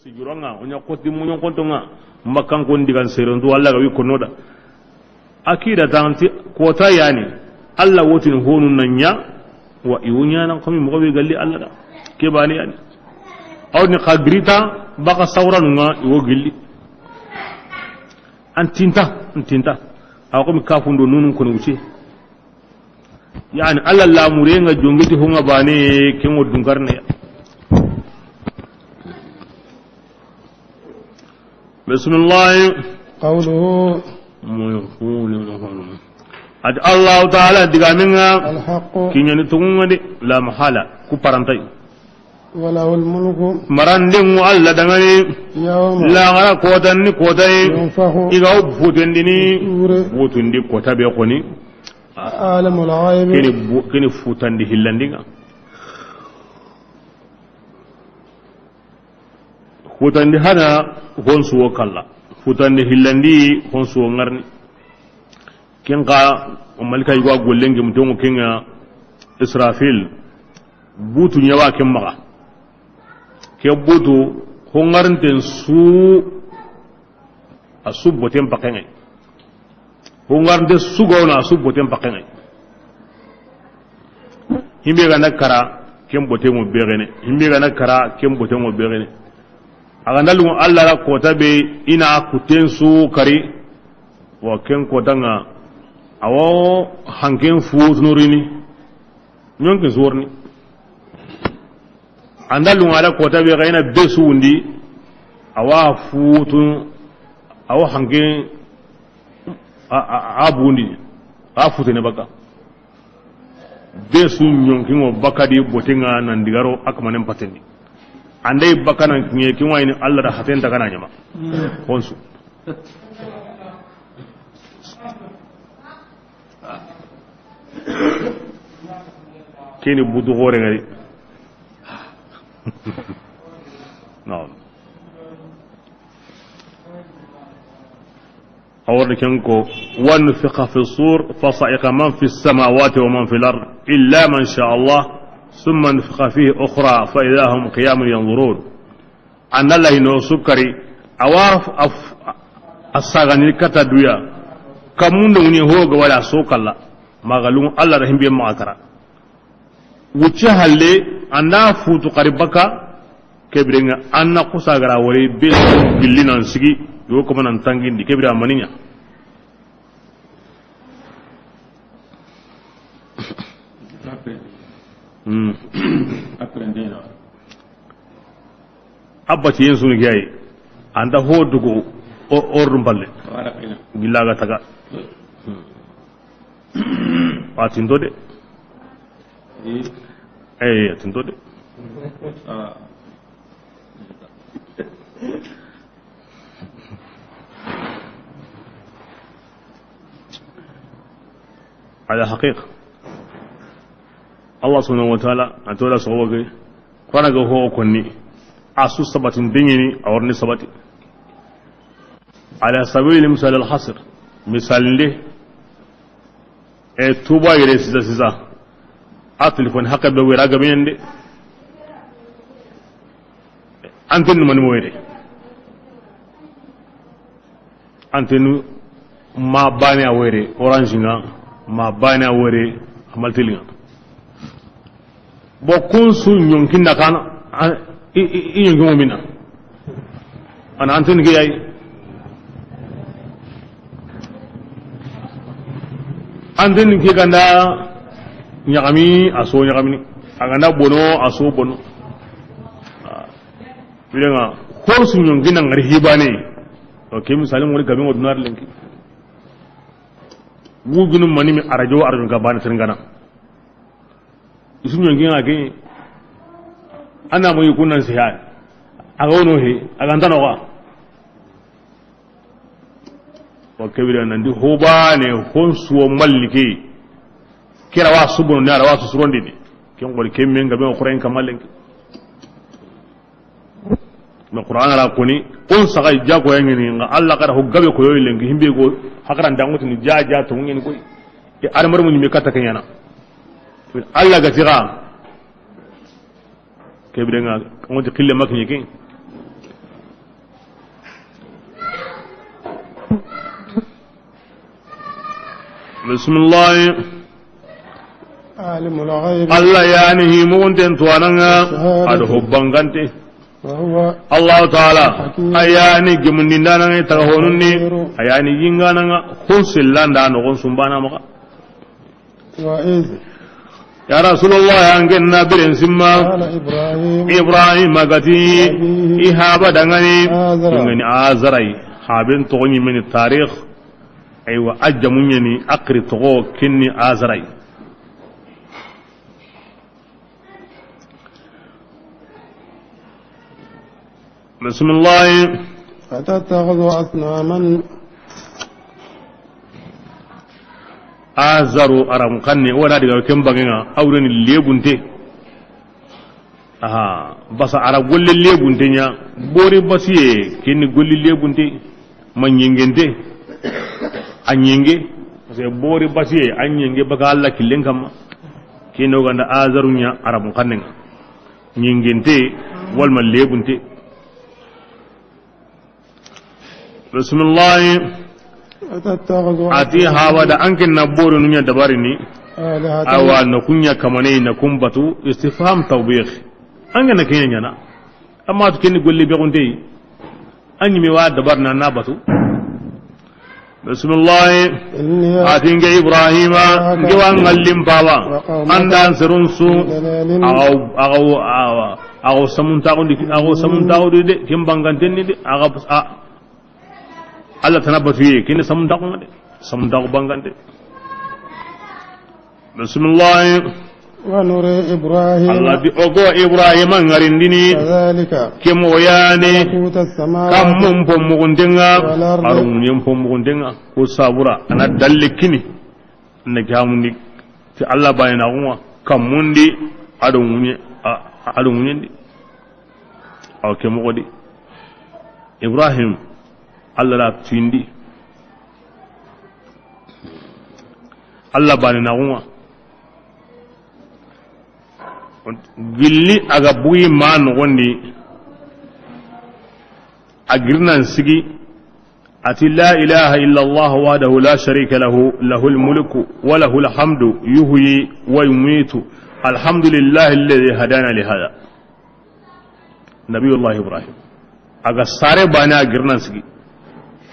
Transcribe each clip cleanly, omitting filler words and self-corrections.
sijuronga onya koti munyon kontonga makan kon digan seronto Allah ga wi konoda akida tanti kota yani Allah wotin honun nanya wa iwunya nan kami mo be galli Allah da ke bani yani awni qagrita baka sawranunga iwo gilli antinta ako mi kafundo nunun kono wuce yani Allah la murenga jongiti honga bane kengo dungarne بسم الله قوله أد الله تعالى دعامنا الحق كي ينتقون لا محالة كبرانتي وله الملك مرندم الله دعاني يوم لا غير قوتني قوتي ينفخ إذا فوتندني فوتندي قوتا بيقوني عالم الغيب كني فوتندي هلاندينا futandi hana honsuwo kalla futandi hillandi honsuwo ngarni kenka malika yugo gollenge mutongo kenga Israfil butu nyawa ken maga ke butu hongarnten su asubboten pakenga hongarnte sugona asubboten pakenga himbe ga nakara ken bote mo begene himbe ga nakara ken bote mo begene agandalu Allah la kota be ina kutensu kari wa ken kodanga awo hanken fu nurini nyonke zorni andalu ala kota be gaina besu undi awa futu awo hanken abundi afutene baka besu nyonke ngo bakadi botenga nandigaro akmanen patendi andai bakanan kinye kin wayni Allah da haten ta kana nyama konsu kini budu gore ngari no awar kenko wan fiqa fi sur fa sa'iqa man fi as-samawati wa man fi al-ard illa man sha Allah ثم نفخ فيه أخرى فإذا هم قيام ينظرون أن الله إنه سكري أواف الساغني كتدويا كمون دوني هو ولا سوك الله ما قالوا الله رحم بهم معكرا وجهالي أنا فوت قريبك كبرنا أنا قصاغرا ولي بيل بلنا نسقي يوكم أن تانجين دي كبر أمانية abba ci yin sunu gaye anda ho dugo orrum balle billaga taga atin dode atin dode على حقيقة Allah subhanahu wa ta'ala a tola sawa gai kwana ga ho konni asu sabatin dingini a warni sabati ala sabili misal al hasr misalde e tuba yare siza a telefon haka be wera ga bende antenu man moyde antenu ma bani a were orange nga ma bani a were amaltilinga bokun su nyonkin da kana inyonkin mo mina ana antun ge yayi antun ge ganda nyagami aso nyagami aganda bono aso bono bilenga ko su nyonkin nan ngari hibane to ke misalin wani gabe wadunar lenki gugunun manimi arajo arjun gabana tingana isu nyongin age ana mai kunan siya aga wono he aga ntano wa wa kebira nan di hoba ne honsuwo mallike kira wa subun ne ara wa su suronde ne ken gol kemmen gabe ko ren kamallen na qur'an ala koni on saga jago yangini nga Allah kada ho gabe ko yoy lengi himbe go hakaran dangutu ni jaja to ngeni ko e armar mun mi kata kanyana Allah ga tira ke bidenga ngoti kille makni kin bismillah عالم الغيب Allah yani himunten tuananga ado hobbangante وهو Allah Ta'ala ayani gemundindana ngai taga honunni ayani yingana nga honsillanda no gonsumbana maka وإذ ya Rasulullah yangen nabiren simma قال إبراهيم Ibrahim magati ihaba dangani ngani azarai haben togni min tarikh aywa ajjamunyani akri togo kinni azarai بسم الله فتتخذ أصناما azaru aram kanne wona diga kem bangenga awreni lebunte aha basa ara golle lebunte nya bori basiye kenni golli lebunte manyengente anyenge se bori basiye anyenge baka Allah killen kam kino ganda azaru nya aram kanne nyengente wal mal lebunte bismillah ati hawa da ankin na boro nunya dabari ni awa na kunya kamane na kumbatu istifham tawbih an ga na kenya na amma to kin golle be gonte an yi mewa dabar na nabatu bismillah ati ga ibrahima giwan ngallim bawa andan sirun su aw samun tawo de kim banganten ni de aga Allah tanabatu ye kini samun tawo bangante bismillah wa nuri ibrahim Allah di ogo ibrahim ngarindini kadhalika kemo yani kam mum pom mugundenga Walar- arun yem pom mugundenga ko sabura ana dalle kini na gamundi ti Allah bayina kuma kam mundi adon munye ndi aw kemo godi ibrahim Allah la tindi Allah bani na kuma gilli aga buyi man gondi agirnan sigi ati la ilaha illa Allah wahdahu la sharika lahu lahul mulku wa lahul hamdu yuhyi wa yumitu alhamdulillahi alladhi hadana li hada nabiyullah ibrahim aga sare bani agirnan sigi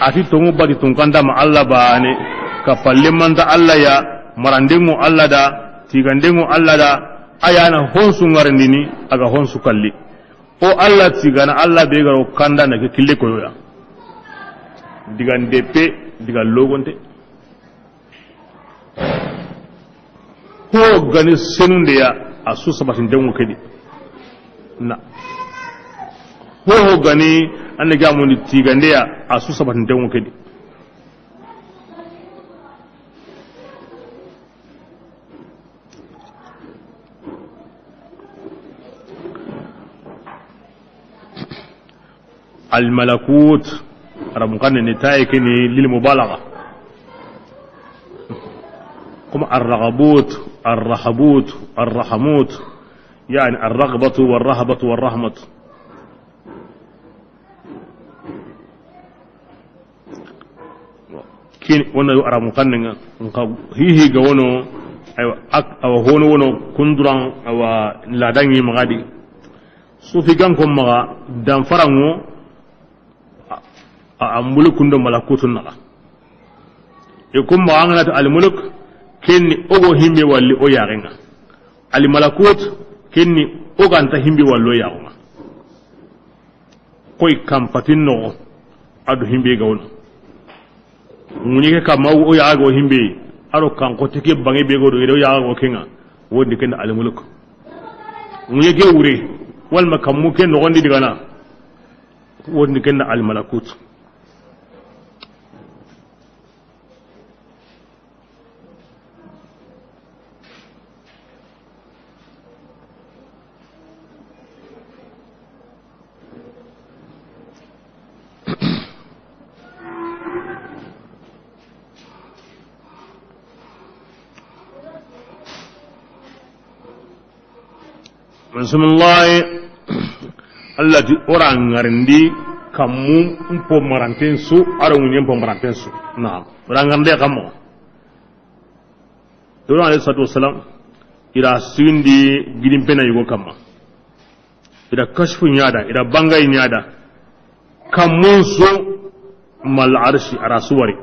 ati tongu bati tunkanda ma Allah bane ka fallimanta Allah ya marandengu Allah da tigandengu Allah da ayana honsu ngarindini aga honsu kalli o Allah tigana Allah be garo kanda na ke kille koyoya diga ndepe diga logonte ko gani senunde ya asu sabatin dengu kedi na ho gani an ga mun tigande ya asu sabatin dengu kedi الملكوت رمقان نتائكني للمبالغة كما الرغبوت الرهبوت الرحموت يعني الرغبة والرهبة والرحمة كين وانا رمقان هي جوانو أو هونو ونو كندران أو لاداني مغادي سوفي كم مغا دانفرانو muluk ndo malakutun naga e kum ma ngana al muluk kenni ogo himbe walli o yarenga al malakut kenni ogo anta himbe wallo yarenga koy kampatin no adu himbe gawon muni ke kam o yaago himbe aro kan ko teke bangi be go do yaago kenga wodi ken al muluk muni ke wure wal makam mu ken no gondi digana wodi ken al malakut bismillah allati orangarndi kammu umpo maranten su ara munyen po maranten su naam orangande kammo Ibrahim alayhi salatu wassalam ira sindi gidim pena yugo kama ira kashfu nyada ira bangay nyada kamun so mal arshi arasuwari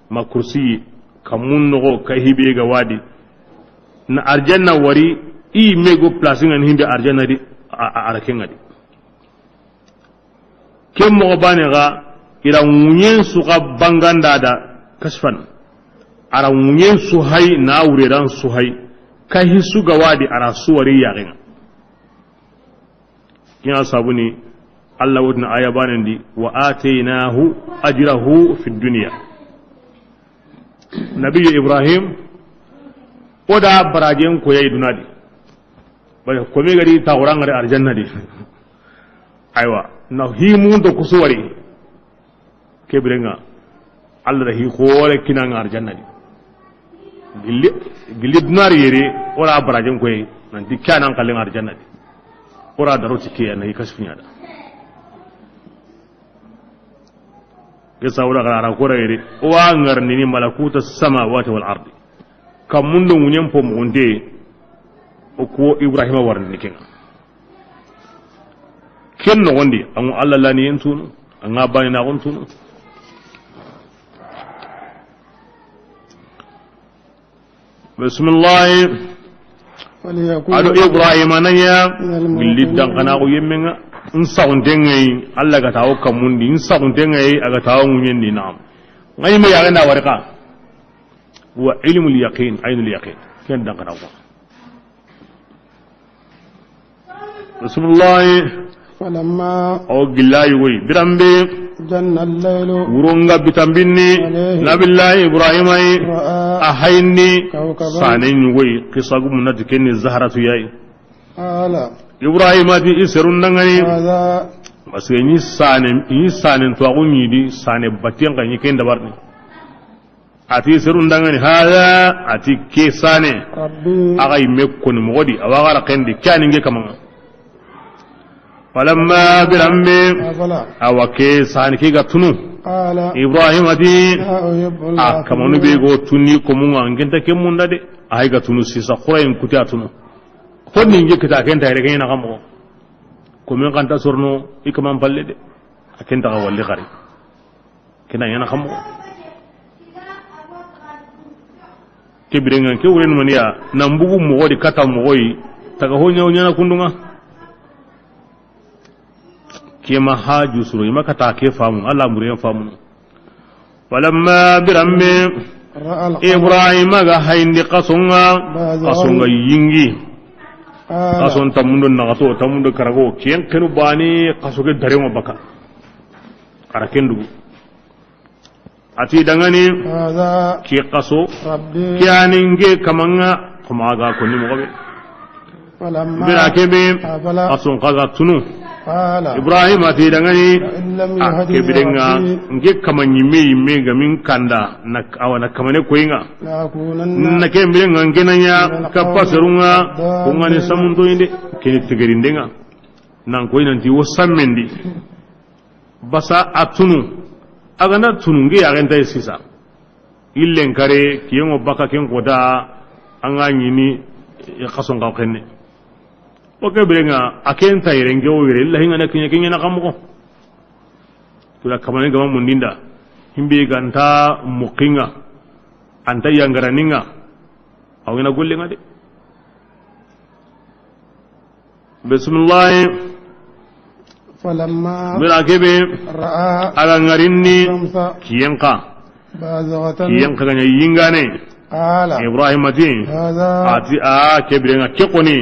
ma kursi kamun no ka hibe ga wadi na arjanna wari i mego placing an hinde arjanna di araken ngadi kem mo bane ga ira munyen su ga banganda da kashfan ara munyen su hay na wureran su hay kai su ga wadi arasuwari yarin kina sabuni Allah wadna aya banan di wa atainahu ajrahu fid dunya nabi Ibrahim oda barajen ko yayi dunadi bare ko me gari ta wuran gari aljanna di aiwa na himu da kusuwari ke birenga Allah da hi khore kinan aljanna di gilli dunari yere ora barajen ko yayi nan dikkanan kallin aljanna di ora da roti ke na kasfinya da ke saura gara ko yere wa ngarni ni malakuta samawati wal ardi kam mun do munyen po munde ko Ibrahim warni ken no wondi an Allah lani yentunu an abani na wontunu bismillah ado Ibrahim anaya billidan kana ko yemmenga insaun dengai Allah ga tawo kam mundi insaun dengai aga tawo munyen ni nam ngai me yaga na warqa wa ilmul yaqin ainul yaqin ken dan kana ko bismillah falamma o gillahi way birambe janna al-laylu urunga bitambinni nabillahi Ibrahim ay ahayni sanen way qisagu munadikeni zahratu yayi ala Ibrahim adi iserun nangani parce que ni sanen to agunyi di sane batien kan yiken dabarni ati iserun nangani hada ati ke sane aga imekkoni mogodi awagara kendi kyani nge kamanga falamma birambe awake sane ke gatunu Ibrahim adi akamonu be go tunni ko munga ngenta ke munda de ay gatunu sisa khoyen kuti atunu fonni ngi kita ken tayre ken na kamo ko men kan ta sorno ikaman balle de aken ta walli khari kena yana kamo ke birenga ke wuren maniya nambugu mo wodi kata mo goyi taga ho nyaw nyana kundunga ke ma haju suru maka ta ke famu Allah mure famu walamma biramme Ibrahim ga hayndi qasunga yingi kason tamundo na kaso tamundo karago kien kenu bani kaso ke dare mo baka karakendu ati dangani ki kaso kianinge kamanga kumaga ko ni mo be bira kebe kason kaga tunu Ibrahim ati dangani ke bidenga nge kamanyi me gamin kanda na awana kamane koinga na ke bidenga ngenanya kapasarunga kungani samundo inde kini tigerindenga nan koina nti wosammendi basa atunu agana tunu nge agenda sisa illen kare kiyengo baka ken koda anga nyini kason ka kenne oke birenga aken tayirenge o wire la hinga na kinya na kamuko tula kamane gama mundinda himbe ganta mukinga anta yangaraninga awina golle ngade bismillah falamma mira kebe ra'a ala ngarinni kiyenka ganya yingane Ibrahim ati kebirenga kekoni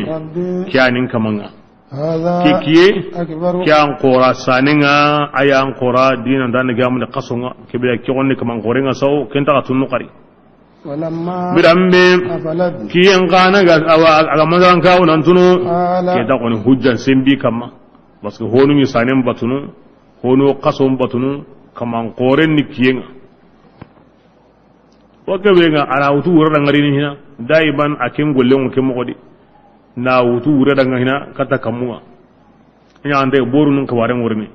kyanin kamanga kikiye kyan qora saninga ayan qora dinan dan gamu da kasonga kebira kekoni kamang qorenga saw kenta katunu qari birambe kiyen kana ga aga mazan kawo nan tunu ke da koni hujjan sembi kamma basko honu mi sanen batunu honu kason batunu kamang qoren ni kiyenga waka wenga ala wutu wura ngari ni hina daiban akin golle mun kin mokodi na wutu wura daga hina kata kamuwa ina ande boru nun ka waren wurni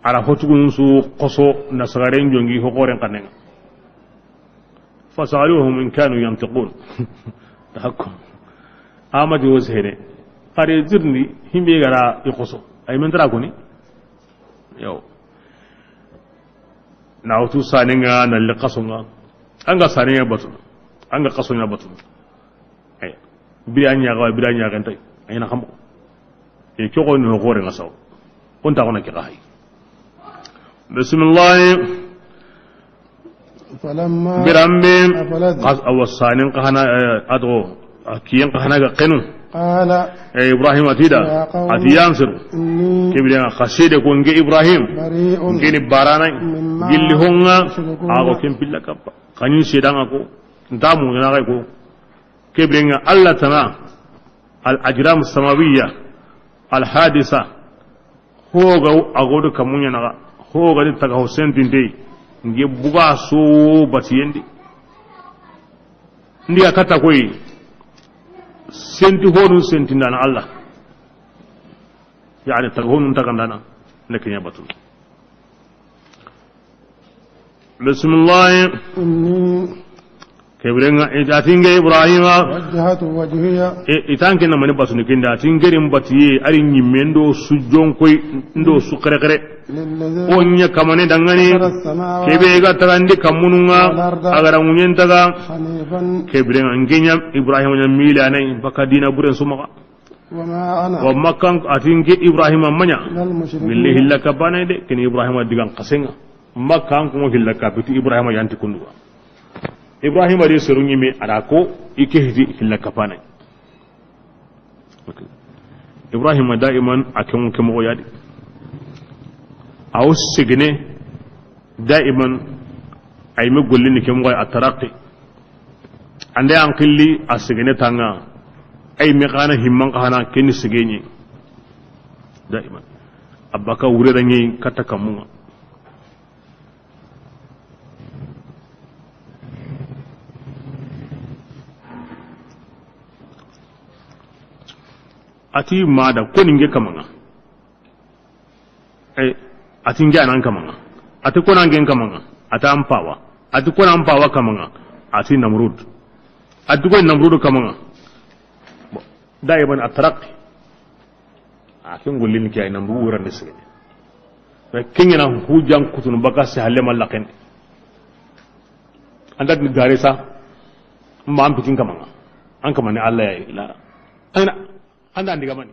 ala hotugun su qoso na sagaren jongi ho koren kanen فسألوهم إن كانوا ينطقون تحكم أحمد وسهري قال يزرني هم يقرأ يقصوا أي من تراكوني يو نعوتو سانينغا نالي قصونا أنغا سانينغا بطل أنغا قصونا بطل أي بيان يغا بيان يغا انتي أين خمو يكيغو إنه غوري نساو كنت أغنى كغاهي بسم الله فلما برمبين قص أو السانين قهنا أدغو أكيين قهنا قنو قال إبراهيم أتيدا أتيانسر كبيرنا خشيد كون إبراهيم بريء كني بارانا جل هونغا أغو كم بيلا كبا كني شيدان أكو دامو ناقو كبيرنا الله تنا الأجرام السماوية الحادثة هو أغود كمونيا نغا هو غادي تكاو سنتين دي nge buga so batiyendi ndi akata koy senti honu senti ndana Allah yani taghonu tagandana neknya batul bismillah kebrenga itatinge ibrahima wajhatu wajhiya itanke na mani basuni kinda tingerim batiye ari nyimendo sujon koy ndo su kare kare onya kamane dangane kebe ga tagandi kamununga agara munyen taga kebrenga ngenya ibrahima nya mila nay bakadina buren sumaka wa makkan atinge ibrahima manya billahi lakabana de ken ibrahima digan qasenga makkan ko hillaka bitu ibrahima yanti kunduwa ibrahim ari serunyi me arako ike hiji hillaka pana ibrahim daiman akan kemo yadi aw signe daiman ay me gollini kemo ataraqi ande an qilli asigne tanga ay me kana himman kana ken sigenyi daiman abaka wure danyi katakamunga ati mada ko ninge kamanga ati nge anan kamanga ati ko nange kamanga ata ampawa ati ko ampawa kamanga ati namrud ati ko namrud kamanga daiban atraqi akin golin ki ay namru wuran de sege kingina hu jang kutun bakasi halle malaken andat ni garesa mam pikin kamanga an kamane Allah ya ila aina anda ndiga mani